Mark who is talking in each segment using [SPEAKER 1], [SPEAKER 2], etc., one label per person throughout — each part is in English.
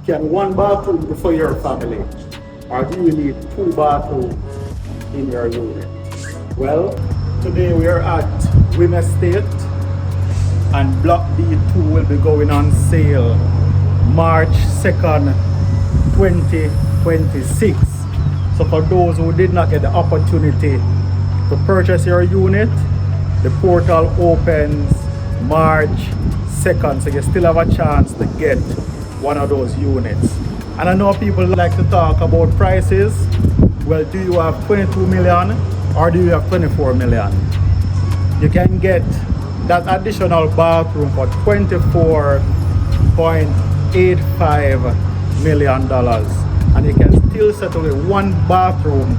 [SPEAKER 1] Can one bathroom be for your family? Or do you need two bathrooms in your unit? Well, today we are at Whim Estate and Block D2 will be going on sale March 2nd, 2026. So for those who did not get the opportunity to purchase your unit, the portal opens March 2nd, so you still have a chance to get one of those units. And I know people like to talk about prices. Well, do you have 22 million or do you have 24 million? You can get that additional bathroom for $24.85 million. And you can still settle with one bathroom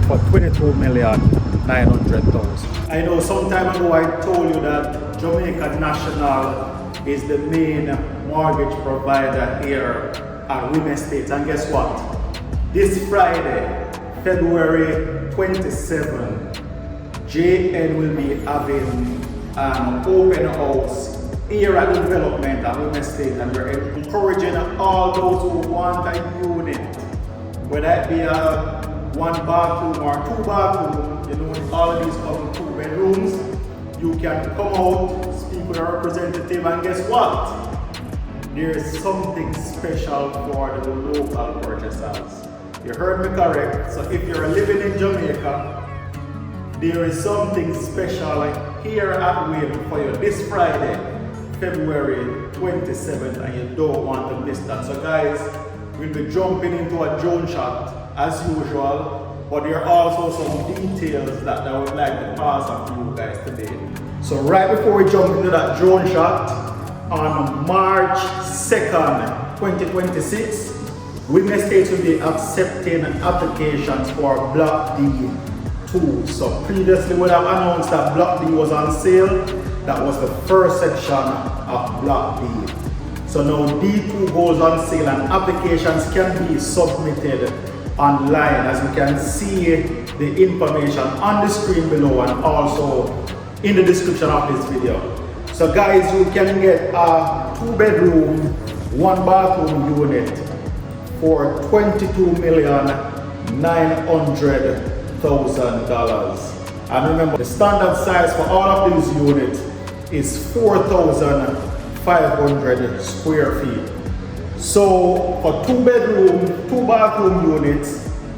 [SPEAKER 1] for $22,900,000. I know some time ago I told you that Jamaica National is the main mortgage provider here at Whim Estates. And guess what? This Friday, February 27, JN will be having an open house here at the development at Whim Estates, and we're encouraging all those who want a unit, whether it be a one bathroom or two bathroom, you know, all of these come 2 bedrooms. You can come out, speak with a representative, and guess what? There is something special for the local purchasers. You heard me correct. So if you're living in Jamaica, there is something special here at Whim for you this Friday, February 27th, and you don't want to miss that. So guys, we'll be jumping into a drone shot as usual, but there are also some details that I would like to pass on to you guys today. So right before we jump into that drone shot, on March 2nd, 2026, Whim Estates will be accepting applications for Block D2. So previously we have announced that Block D was on sale. That was the first section of Block D. So now D2 goes on sale and applications can be submitted online. As you can see the information on the screen below and also in the description of this video. So guys, you can get a 2-bedroom, 1-bathroom unit for $22,900,000. And remember, the standard size for all of these units is 4,500 square feet. So for 2-bedroom, 2-bathroom units,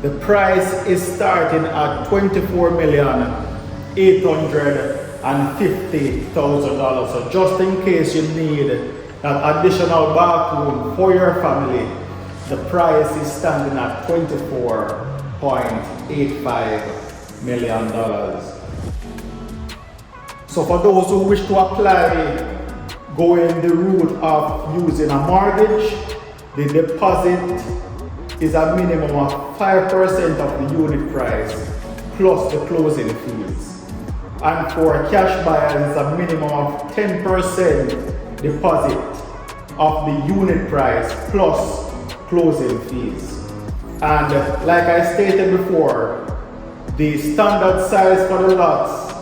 [SPEAKER 1] the price is starting at $24,850,000. So just in case you need that additional bathroom for your family, the price is standing at $24.85 million. So for those who wish to apply, going the route of using a mortgage, the deposit is a minimum of 5% of the unit price plus the closing fees. And for cash buyers, it's a minimum of 10% deposit of the unit price plus closing fees. And like I stated before, the standard size for the lots,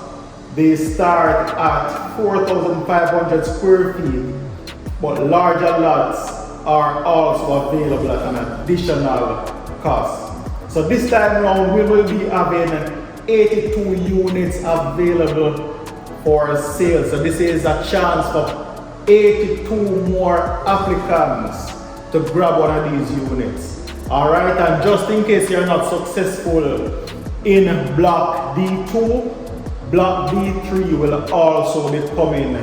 [SPEAKER 1] they start at 4,500 square feet, but larger lots are also available at an additional cost. So this time around, we will be having 82 units available for sale. So this is a chance for 82 more applicants to grab one of these units. Alright, and just in case you're not successful in Block D2, Block D3 will also be coming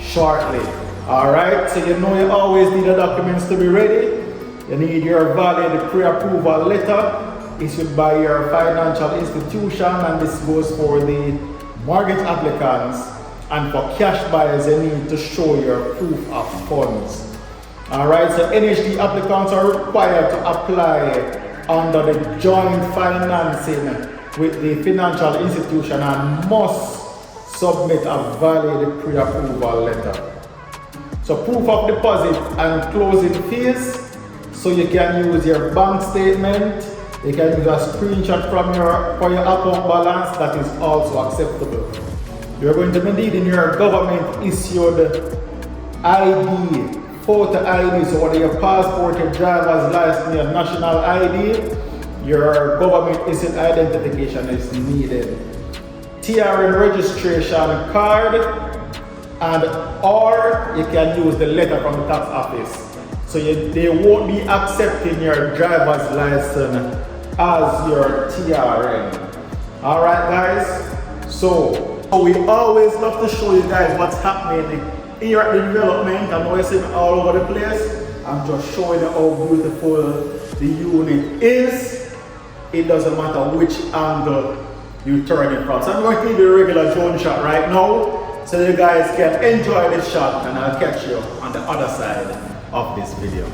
[SPEAKER 1] shortly. Alright, so you know you always need the documents to be ready. You need your valid pre-approval letter issued by your financial institution, and this goes for the mortgage applicants. And for cash buyers, you need to show your proof of funds. Alright, so NHT applicants are required to apply under the joint financing with the financial institution and must submit a valid pre-approval letter. So proof of deposit and closing fees, so you can use your bank statement, you can use a screenshot from your account balance, that is also acceptable. You're going to be needing your government issued ID photo ID, so whether your passport, your driver's license, your national ID, your government issued identification is needed. TRN registration card, and or you can use the letter from the tax office. So they won't be accepting your driver's license as your TRN. Alright guys, so we always love to show you guys what's happening in your development. I'm always saying all over the place. I'm just showing you how beautiful the unit is. It doesn't matter which angle you turn it from. So I'm going to give you a regular drone shot right now so you guys can enjoy this shot, and I'll catch you on the other side of this video.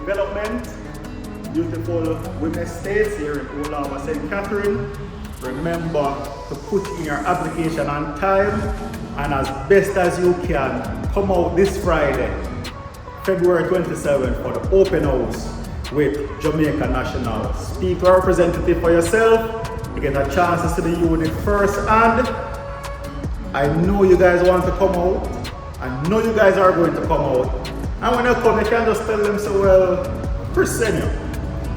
[SPEAKER 1] development, beautiful Whim Estates here in Olama, St. Catherine. Remember to put in your application on time and as best as you can. Come out this Friday, February 27th for the open house with Jamaica National. Speak or representative for yourself. You get a chance to see the unit first, and I know you guys want to come out. I know you guys are going to come out. And when you come, you can just tell them, so well, Chris sent you.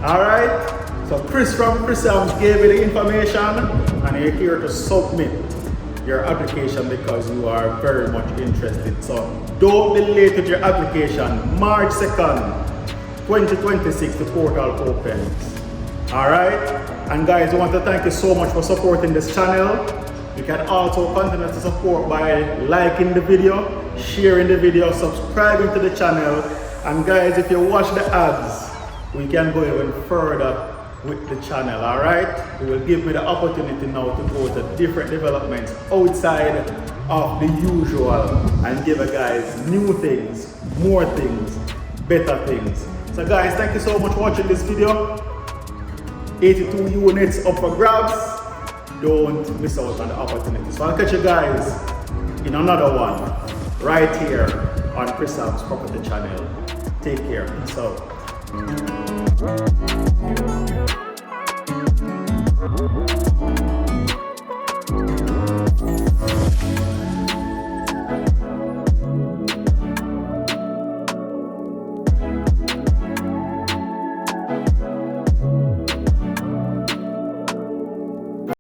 [SPEAKER 1] Alright? So Chris from ChriSamz gave you the information, and you're here to submit your application because you are very much interested. So don't be late with your application. March 2nd, 2026, the portal opens. Alright? And guys, I want to thank you so much for supporting this channel. You can also continue to support by liking the video, sharing the video, subscribing to the channel. And guys, if you watch the ads, we can go even further with the channel, alright? It will give me the opportunity now to go to different developments outside of the usual and give you guys new things, more things, better things. So guys, thank you so much for watching this video. 82 units up for grabs. Don't miss out on the opportunity. So I'll catch you guys in another one right here on ChriSamz Property Channel. Take care. Peace out.